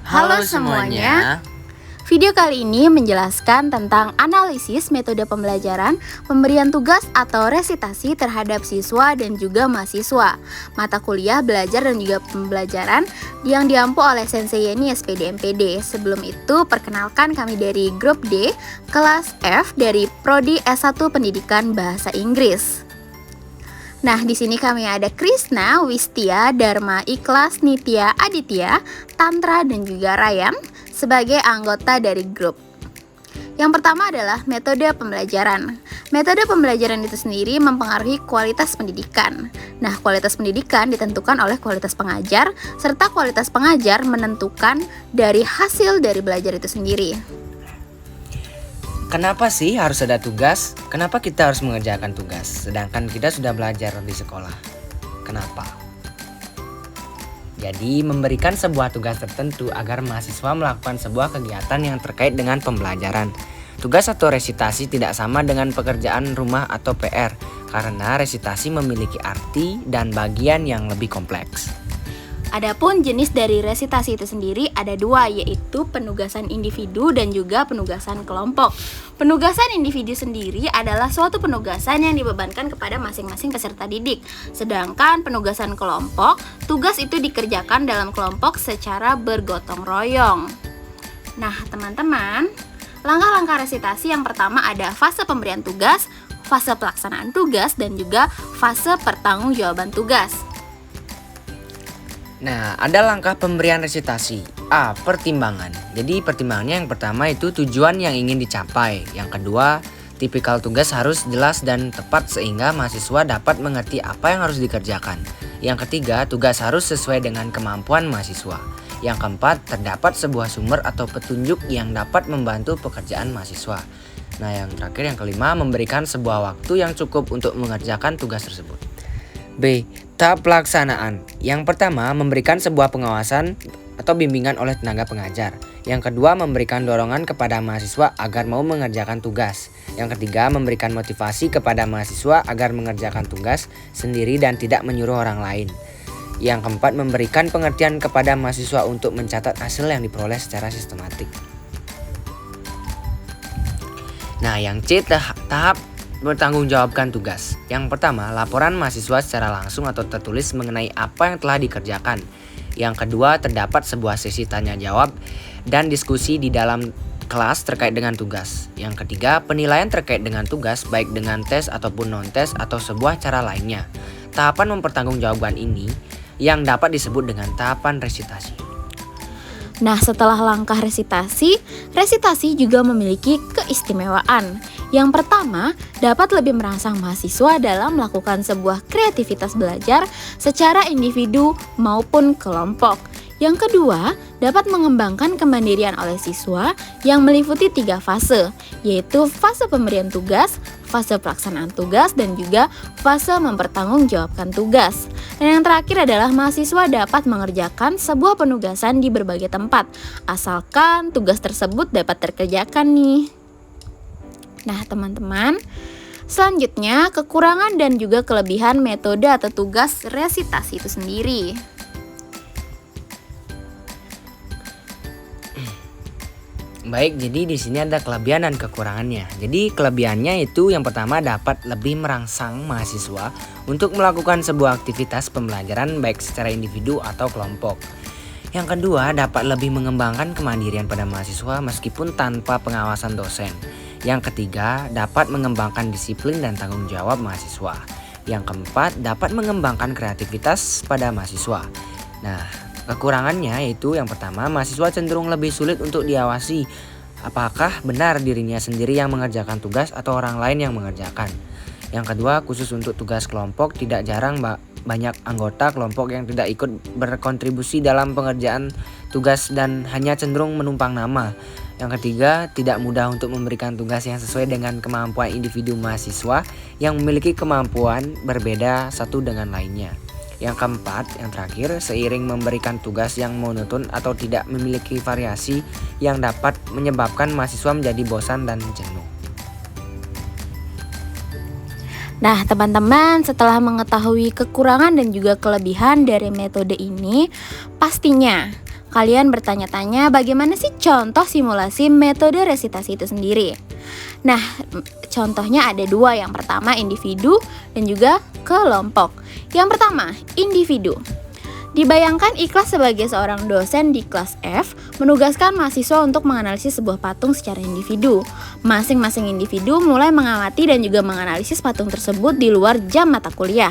Halo semuanya. Video kali ini menjelaskan tentang analisis metode pembelajaran, pemberian tugas atau resitasi terhadap siswa dan juga mahasiswa. Mata kuliah belajar dan juga pembelajaran yang diampu oleh Sensei Yeni SPD MPD. Sebelum itu, perkenalkan kami dari grup D, kelas F dari Prodi S1 Pendidikan Bahasa Inggris. Nah, di sini kami ada Krisna, Wistia, Dharma, Ikhlas, Nitya, Aditya, Tantra, dan juga Ryan sebagai anggota dari grup. Yang pertama adalah metode pembelajaran. Metode pembelajaran itu sendiri mempengaruhi kualitas pendidikan. Nah, kualitas pendidikan ditentukan oleh kualitas pengajar, serta kualitas pengajar menentukan dari hasil dari belajar itu sendiri. Kenapa sih harus ada tugas? Kenapa kita harus mengerjakan tugas? Sedangkan kita sudah belajar di sekolah. Kenapa? Jadi memberikan sebuah tugas tertentu agar mahasiswa melakukan sebuah kegiatan yang terkait dengan pembelajaran. Tugas atau resitasi tidak sama dengan pekerjaan rumah atau PR, karena resitasi memiliki arti dan bagian yang lebih kompleks. Adapun jenis dari resitasi itu sendiri ada dua, yaitu penugasan individu dan juga penugasan kelompok. Penugasan individu sendiri adalah suatu penugasan yang dibebankan kepada masing-masing peserta didik. Sedangkan penugasan kelompok, tugas itu dikerjakan dalam kelompok secara bergotong royong. Nah, teman-teman, langkah-langkah resitasi yang pertama ada fase pemberian tugas, fase pelaksanaan tugas, dan juga fase pertanggungjawaban tugas. Nah, ada langkah pemberian resitasi. A. Pertimbangan. Jadi pertimbangannya yang pertama itu tujuan yang ingin dicapai. Yang kedua, tipikal tugas harus jelas dan tepat sehingga mahasiswa dapat mengerti apa yang harus dikerjakan. Yang ketiga, tugas harus sesuai dengan kemampuan mahasiswa. Yang keempat, terdapat sebuah sumber atau petunjuk yang dapat membantu pekerjaan mahasiswa. Nah, yang terakhir yang kelima, memberikan sebuah waktu yang cukup untuk mengerjakan tugas tersebut. B. Tahap pelaksanaan. Yang pertama, memberikan sebuah pengawasan atau bimbingan oleh tenaga pengajar. Yang kedua, memberikan dorongan kepada mahasiswa agar mau mengerjakan tugas. Yang ketiga, memberikan motivasi kepada mahasiswa agar mengerjakan tugas sendiri dan tidak menyuruh orang lain. Yang keempat, memberikan pengertian kepada mahasiswa untuk mencatat hasil yang diperoleh secara sistematik. Nah, yang C, tahap bertanggungjawabkan tugas. Yang pertama, laporan mahasiswa secara langsung atau tertulis mengenai apa yang telah dikerjakan. Yang kedua, terdapat sebuah sesi tanya jawab dan diskusi di dalam kelas terkait dengan tugas. Yang ketiga, penilaian terkait dengan tugas baik dengan tes ataupun non-tes atau sebuah cara lainnya. Tahapan mempertanggungjawabkan ini yang dapat disebut dengan tahapan resitasi. Nah, setelah langkah resitasi juga memiliki keistimewaan. Yang pertama, dapat lebih merangsang mahasiswa dalam melakukan sebuah kreativitas belajar secara individu maupun kelompok. Yang kedua, dapat mengembangkan kemandirian oleh siswa yang meliputi 3 fase, yaitu fase pemberian tugas, fase pelaksanaan tugas, dan juga fase mempertanggungjawabkan tugas. Dan yang terakhir adalah mahasiswa dapat mengerjakan sebuah penugasan di berbagai tempat, asalkan tugas tersebut dapat terkerjakan nih. Nah, teman-teman, selanjutnya kekurangan dan juga kelebihan metode atau tugas resitasi itu sendiri. Baik, jadi di sini ada kelebihan dan kekurangannya. Jadi kelebihannya itu yang pertama dapat lebih merangsang mahasiswa untuk melakukan sebuah aktivitas pembelajaran baik secara individu atau kelompok. Yang kedua, dapat lebih mengembangkan kemandirian pada mahasiswa meskipun tanpa pengawasan dosen. Yang ketiga, dapat mengembangkan disiplin dan tanggung jawab mahasiswa. Yang keempat, dapat mengembangkan kreativitas pada mahasiswa. Nah, kekurangannya yaitu yang pertama, mahasiswa cenderung lebih sulit untuk diawasi. Apakah benar dirinya sendiri yang mengerjakan tugas atau orang lain yang mengerjakan? Yang kedua, khusus untuk tugas kelompok, tidak jarang banyak anggota kelompok yang tidak ikut berkontribusi dalam pengerjaan tugas dan hanya cenderung menumpang nama. Yang ketiga, tidak mudah untuk memberikan tugas yang sesuai dengan kemampuan individu mahasiswa yang memiliki kemampuan berbeda satu dengan lainnya. Yang keempat, yang terakhir, seiring memberikan tugas yang monoton atau tidak memiliki variasi yang dapat menyebabkan mahasiswa menjadi bosan dan jenuh. Nah, teman-teman, setelah mengetahui kekurangan dan juga kelebihan dari metode ini, pastinya kalian bertanya-tanya bagaimana sih contoh simulasi metode resitasi itu sendiri. Nah, contohnya ada dua. Yang pertama individu dan juga kelompok. Yang pertama, individu. Dibayangkan Ikhlas sebagai seorang dosen di kelas F menugaskan mahasiswa untuk menganalisis sebuah patung secara individu. Masing-masing individu mulai mengamati dan juga menganalisis patung tersebut di luar jam mata kuliah.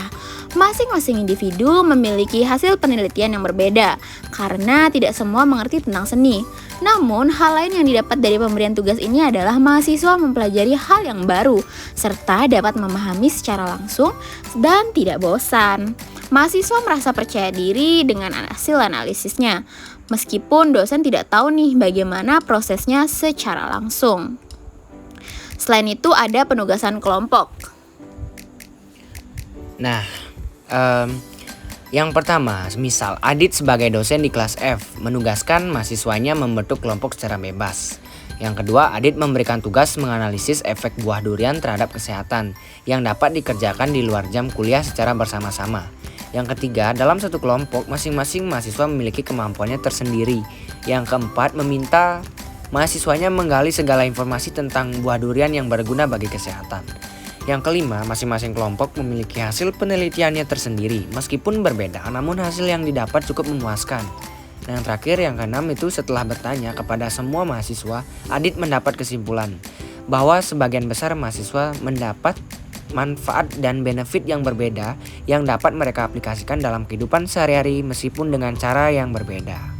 Masing-masing individu memiliki hasil penelitian yang berbeda karena tidak semua mengerti tentang seni. Namun, hal lain yang didapat dari pemberian tugas ini adalah mahasiswa mempelajari hal yang baru serta dapat memahami secara langsung dan tidak bosan. Mahasiswa merasa percaya diri dengan hasil analisisnya, meskipun dosen tidak tahu nih bagaimana prosesnya secara langsung. Selain itu ada penugasan kelompok. Nah, yang pertama, misal Adit sebagai dosen di kelas F menugaskan mahasiswanya membentuk kelompok secara bebas. Yang kedua, Adit memberikan tugas menganalisis efek buah durian terhadap kesehatan yang dapat dikerjakan di luar jam kuliah secara bersama-sama. Yang ketiga, dalam satu kelompok masing-masing mahasiswa memiliki kemampuannya tersendiri. Yang keempat, meminta mahasiswanya menggali segala informasi tentang buah durian yang berguna bagi kesehatan. Yang kelima, masing-masing kelompok memiliki hasil penelitiannya tersendiri. Meskipun berbeda, namun hasil yang didapat cukup memuaskan. Nah, yang terakhir, yang keenam itu setelah bertanya kepada semua mahasiswa, Adit mendapat kesimpulan bahwa sebagian besar mahasiswa mendapat manfaat dan benefit yang berbeda yang dapat mereka aplikasikan dalam kehidupan sehari-hari meskipun dengan cara yang berbeda.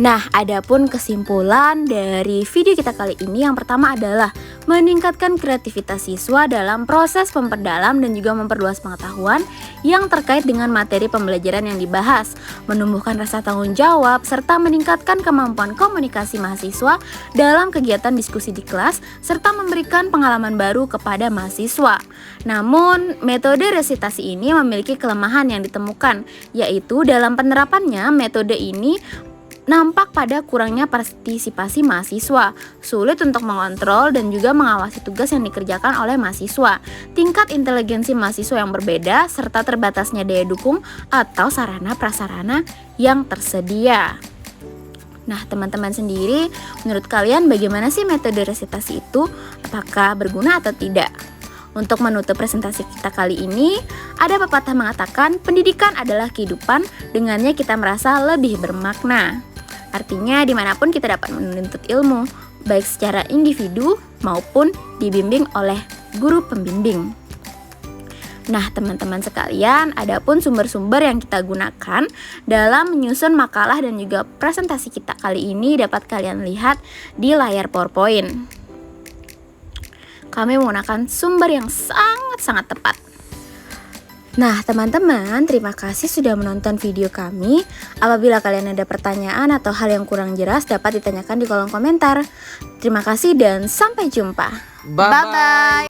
Nah, adapun kesimpulan dari video kita kali ini yang pertama adalah meningkatkan kreativitas siswa dalam proses memperdalam dan juga memperluas pengetahuan yang terkait dengan materi pembelajaran yang dibahas, menumbuhkan rasa tanggung jawab, serta meningkatkan kemampuan komunikasi mahasiswa dalam kegiatan diskusi di kelas, serta memberikan pengalaman baru kepada mahasiswa. Namun, metode resitasi ini memiliki kelemahan yang ditemukan, yaitu dalam penerapannya metode ini nampak pada kurangnya partisipasi mahasiswa, sulit untuk mengontrol dan juga mengawasi tugas yang dikerjakan oleh mahasiswa, tingkat inteligensi mahasiswa yang berbeda, serta terbatasnya daya dukung atau sarana-prasarana yang tersedia. Nah, teman-teman sendiri, menurut kalian bagaimana sih metode resitasi itu? Apakah berguna atau tidak? Untuk menutup presentasi kita kali ini, ada pepatah mengatakan pendidikan adalah kehidupan, dengannya kita merasa lebih bermakna. Artinya dimanapun kita dapat menuntut ilmu, baik secara individu maupun dibimbing oleh guru pembimbing. Nah, teman-teman sekalian, adapun sumber-sumber yang kita gunakan dalam menyusun makalah dan juga presentasi kita kali ini dapat kalian lihat di layar PowerPoint. Kami menggunakan sumber yang sangat-sangat tepat. Nah, teman-teman, terima kasih sudah menonton video kami. Apabila kalian ada pertanyaan atau hal yang kurang jelas, dapat ditanyakan di kolom komentar. Terima kasih dan sampai jumpa. Bye-bye.